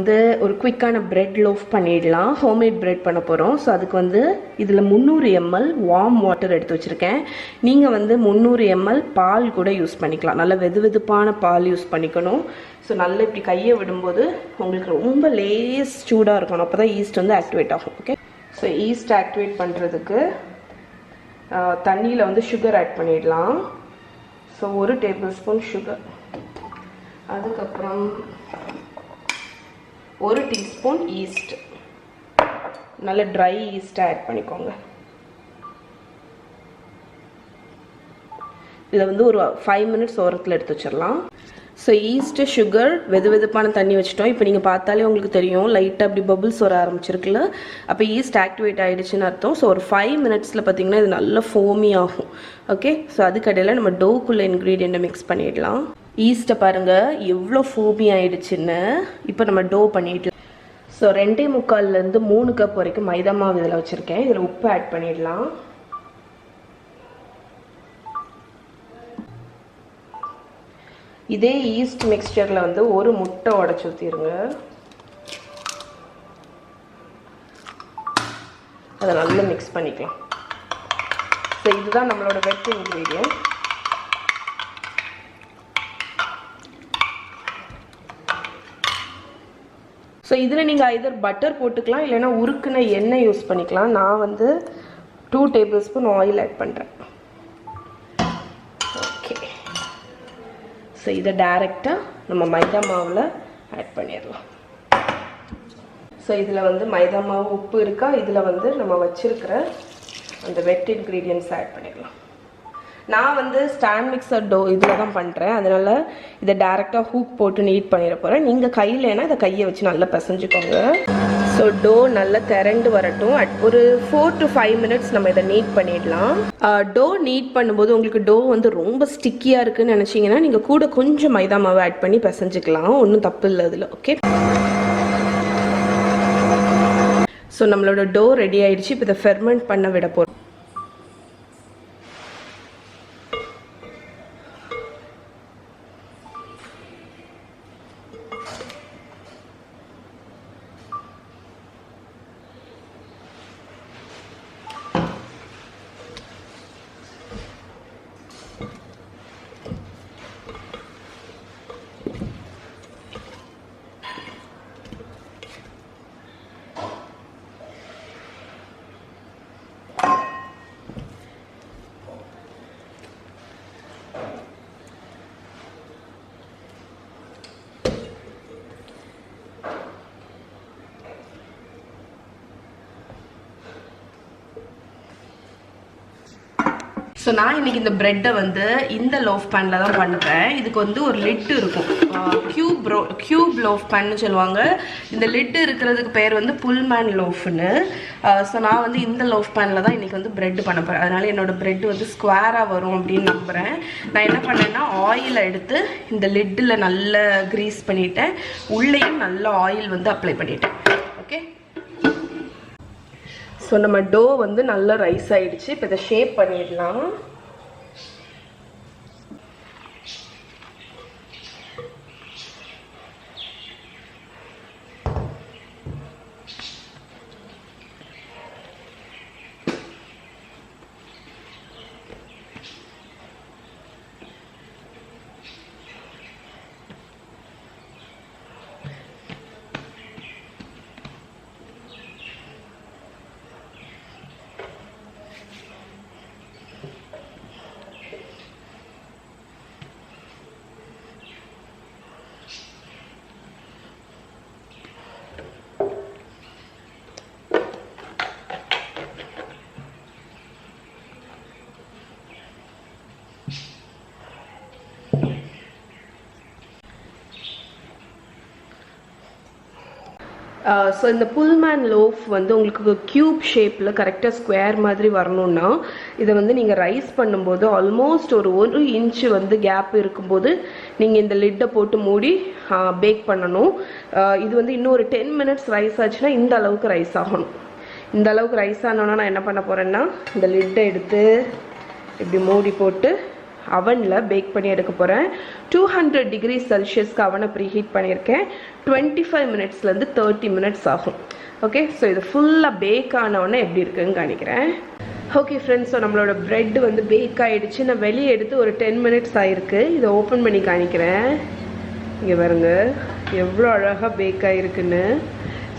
வந்து ஒரு குயிக்கான bread loaf பண்ணிடலாம். ஹோம்மேட் பிரெட் பண்ண போகிறோம். ஸோ அதுக்கு வந்து இதில் 300 ml வார்ம் வாட்டர் எடுத்து வச்சுருக்கேன். நீங்கள் வந்து 300 ml பால் கூட யூஸ் பண்ணிக்கலாம். நல்ல வெதுவெதுப்பான பால் யூஸ் பண்ணிக்கணும். ஸோ நல்லா இப்படி கையை விடும்போது உங்களுக்கு ரொம்ப லேஸ் சூடாக இருக்கணும். அப்போ தான் ஈஸ்ட் வந்து ஆக்டிவேட் ஆகும். ஓகே, ஸோ ஈஸ்ட் ஆக்டிவேட் பண்ணுறதுக்கு தண்ணியில் வந்து சுகர் ஆட் பண்ணிடலாம். ஸோ 1 டேபிள்ஸ்பூன் சுகர், அதுக்கப்புறம் 1 டீஸ்பூன் ஈஸ்ட், நல்ல ட்ரை ஈஸ்ட் ஆட் பண்ணிக்கோங்க. இதில் வந்து ஒரு 5 மினிட்ஸ் ஓரத்தில் எடுத்து வச்சிடலாம். ஸோ ஈஸ்ட்டு சுகர் வெதுவெதுப்பான தண்ணி வச்சுட்டோம். இப்போ நீங்கள் பார்த்தாலே உங்களுக்கு தெரியும் லைட்டாக அப்படி பபிள்ஸ் வர ஆரம்பிச்சிருக்குல்ல, அப்போ ஈஸ்ட் ஆக்டிவேட் ஆகிடுச்சுன்னு அர்த்தம். ஸோ ஒரு 5 மினிட்ஸில் பார்த்திங்கன்னா இது நல்ல ஃபோமி ஆகும். ஓகே, ஸோ அதுக்கடையில் நம்ம டோக்குள்ள இன்க்ரீடியண்ட்டை மிக்ஸ் பண்ணிடலாம். ஈஸ்ட்டை பாருங்கள் எவ்வளோ ஃபோமி ஆகிடுச்சின்னு. இப்போ நம்ம டோ பண்ணிடலாம். ஸோ 2.25 3 கப் வரைக்கும் மைதா மாவு இதில் வச்சுருக்கேன். இதில் உப்பு ஆட் பண்ணிடலாம். இதே ஈஸ்ட் மிக்ஸ்சரில் வந்து 1 முட்டை உடைச்சி ஊற்றிடுங்க. அதை நல்லா மிக்ஸ் பண்ணிக்கலாம். ஸோ இதுதான் நம்மளோட வெட் இன்க்ரீடியன்ட். ஸோ இதில் நீங்கள் ஐதர் பட்டர் போட்டுக்கலாம், இல்லைன்னா உருக்குன எண்ணெய் யூஸ் பண்ணிக்கலாம். நான் வந்து 2 டேபிள்ஸ்பூன் ஆயில் ஆட் பண்ணுறேன். ஓகே, ஸோ இதை டைரெக்டாக நம்ம மைதா மாவில் ஆட் பண்ணிடலாம். ஸோ இதில் வந்து மைதா மாவு உப்பு இருக்கா, இதில் வந்து நம்ம வச்சுருக்கிற அந்த வெட் இன்க்ரீடியன்ட்ஸ் ஆட் பண்ணிடலாம். நான் வந்து ஸ்டாண்ட் மிக்சர் டோ இதில் தான் பண்ணுறேன். அதனால் இதை டேரெக்டாக ஹூக் போட்டு நீட் பண்ணிட போகிறேன். நீங்கள் கையிலனா இதை கையை வச்சு நல்லா பிசைஞ்சுக்கோங்க. ஸோ டோ நல்லா திரண்டு வரட்டும். ஒரு 4 to 5 மினிட்ஸ் நம்ம இதை நீட் பண்ணிடலாம். டோ நீட் பண்ணும்போது உங்களுக்கு டோ வந்து ரொம்ப ஸ்டிக்கியாக இருக்குதுன்னு நினச்சிங்கன்னா நீங்கள் கூட கொஞ்சம் மைதா மாவு ஆட் பண்ணி பிசைஞ்சிக்கலாம். ஒன்றும் தப்பு இல்லை அதில். ஓகே, ஸோ நம்மளோட டோ ரெடி ஆகிடுச்சு. இப்போ இதை ஃபெர்மெண்ட் பண்ண விட போகிறோம். ஸோ நான் இன்றைக்கி இந்த ப்ரெட்டை வந்து இந்த லோஃப் பேனில் தான் பண்ணுறேன். இதுக்கு வந்து ஒரு லிட்டு இருக்கும், க்யூப் லோஃப் பேன்னு சொல்லுவாங்க. இந்த லிட்டு இருக்கிறதுக்கு பேர் வந்து புல்மேன் லோஃப்னு. ஸோ நான் வந்து இந்த லோஃப் பேனில் தான் இன்றைக்கி வந்து ப்ரெட் பண்ண போகிறேன். அதனால் என்னோடய ப்ரெட் வந்து ஸ்கொயராக வரும் அப்படின்னு நம்புகிறேன். நான் என்ன பண்ணேன்னா ஆயிலை எடுத்து இந்த லிட்டில் நல்லா க்ரீஸ் பண்ணிவிட்டேன். உள்ளேயும் நல்ல ஆயில் வந்து அப்ளை பண்ணிட்டேன். ஓகே, ஸோ நம்ம டோ வந்து நல்லா ரைஸ் ஆகிடுச்சு. இப்போ இதை ஷேப் பண்ணிடலாம். ஸோ இந்த புல்மேன் லோஃப் வந்து உங்களுக்கு க்யூப் ஷேப்பில் கரெக்டாக ஸ்கொயர் மாதிரி வரணும்னா இதை வந்து நீங்கள் ரைஸ் பண்ணும்போது ஆல்மோஸ்ட் ஒரு 1 இன்ச்சு வந்து கேப் இருக்கும்போது நீங்கள் இந்த லிட்டை போட்டு மூடி பேக் பண்ணணும். இது வந்து இன்னும் ஒரு 10 மினிட்ஸ் ரைஸ் ஆச்சுன்னா இந்த அளவுக்கு ரைஸ் ஆகணும். இந்த அளவுக்கு ரைஸ் ஆனோன்னா நான் என்ன பண்ண போகிறேன்னா இந்த லிட்டை எடுத்து இப்படி மூடி போட்டு அவனில் பேக் பண்ணி எடுக்க போகிறேன். 200 டிகிரி செல்சியஸ்க்கு அவனை ப்ரீஹீட் பண்ணியிருக்கேன். 25 மினிட்ஸ்லேருந்து 30 மினிட்ஸ் ஆகும். ஓகே, ஸோ இது ஃபுல்லாக பேக் ஆனவுடனே எப்படி இருக்குன்னு காணிக்கிறேன். ஓகே ஃப்ரெண்ட்ஸ், ஸோ நம்மளோட ப்ரெட் வந்து பேக் ஆகிடுச்சு. நான் வெளியே எடுத்து ஒரு 10 மினிட்ஸ் ஆகிருக்கு. இதை ஓப்பன் பண்ணி காணிக்கிறேன். இங்கே பாருங்க எவ்வளோ அழகாக பேக் ஆகிருக்குன்னு.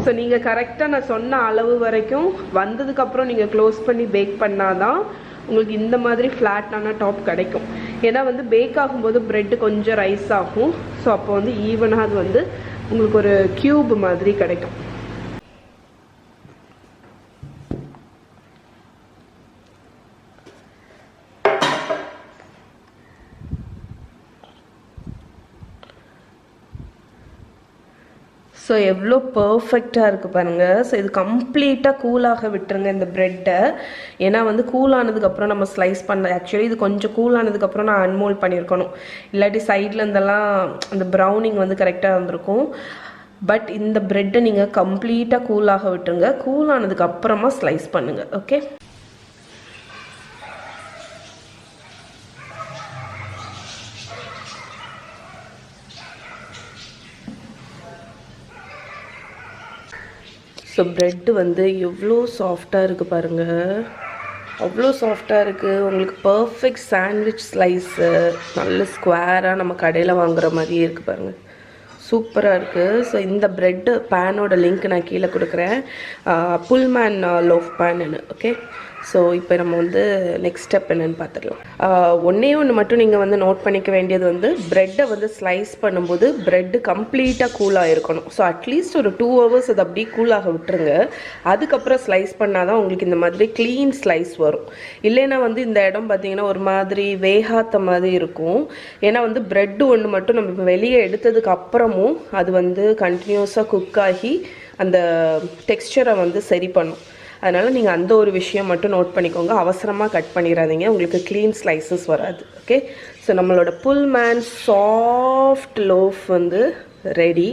ஸோ நீங்கள் கரெக்டாக நான் சொன்ன அளவு வரைக்கும் வந்ததுக்கப்புறம் நீங்கள் க்ளோஸ் பண்ணி பேக் பண்ணாதான் உங்களுக்கு இந்த மாதிரி ஃப்ளாட்டான டாப் கிடைக்கும். ஏன்னா வந்து பேக் ஆகும்போது ப்ரெட்டு கொஞ்சம் ரைஸ் ஆகும். ஸோ அப்போ வந்து ஈவனாக அது வந்து உங்களுக்கு ஒரு க்யூப் மாதிரி கிடைக்கும். ஸோ எவ்வளோ பர்ஃபெக்டாக இருக்குது பாருங்கள். ஸோ இது கம்ப்ளீட்டாக கூலாக விட்டுருங்க இந்த ப்ரெட்டை. ஏன்னா வந்து கூலானதுக்கப்புறம் நம்ம ஸ்லைஸ் பண்ண, ஆக்சுவலி இது கொஞ்சம் கூலானதுக்கப்புறம் நான் அன்மோல்ட் பண்ணியிருக்கணும். இல்லாட்டி சைடில் இருந்தெல்லாம் அந்த ப்ரௌனிங் வந்து கரெக்டாக இருந்திருக்கும். பட் இந்த ப்ரெட்டை நீங்கள் கம்ப்ளீட்டாக கூலாக விட்டுருங்க. கூலானதுக்கப்புறமா ஸ்லைஸ் பண்ணுங்கள். ஓகே, ஸோ ப்ரெட்டு வந்து எவ்வளோ சாஃப்டாக இருக்குது பாருங்கள். அவ்வளோ சாஃப்டாக இருக்குது. உங்களுக்கு பர்ஃபெக்ட் சாண்ட்விச் ஸ்லைஸு, நல்ல ஸ்கொயராக நம்ம கடையில் வாங்குகிற மாதிரியே இருக்குது பாருங்கள். சூப்பராக இருக்குது. ஸோ இந்த ப்ரெட்டு பேனோட லிங்க் நான் கீழே கொடுக்குறேன். புல்மேன் லோஃப் பேன்னு. ஓகே, ஸோ இப்போ நம்ம வந்து நெக்ஸ்ட் ஸ்டெப் என்னென்னு பார்த்துடலாம். ஒன்று மட்டும் நீங்கள் வந்து நோட் பண்ணிக்க வேண்டியது வந்து ப்ரெட்டை வந்து ஸ்லைஸ் பண்ணும்போது ப்ரெட்டு கம்ப்ளீட்டாக கூலாக இருக்கணும். ஸோ அட்லீஸ்ட் ஒரு 2 ஹவர்ஸ் அது அப்படியே கூலாக விட்டுருங்க. அதுக்கப்புறம் ஸ்லைஸ் பண்ணால் தான் உங்களுக்கு இந்த மாதிரி க்ளீன் ஸ்லைஸ் வரும். இல்லைன்னா வந்து இந்த இடம் பார்த்திங்கன்னா ஒரு மாதிரி வேகாத்த மாதிரி இருக்கும். ஏன்னா வந்து ப்ரெட்டு ஒன்று மட்டும் நம்ம இப்போ வெளியே எடுத்ததுக்கு அப்புறமும் அது வந்து கண்டினியூஸாக குக் ஆகி அந்த டெக்ஸ்சரை வந்து சரி பண்ணும். அதனால் நீங்கள் அந்த ஒரு விஷயம் மட்டும் நோட் பண்ணிக்கோங்க. அவசரமாக கட் பண்ணிடாதீங்க, உங்களுக்கு க்ளீன் ஸ்லைசஸ் வராது. ஓகே, ஸோ நம்மளோட புல்மேன் சாஃப்ட் லோஃப் வந்து ரெடி.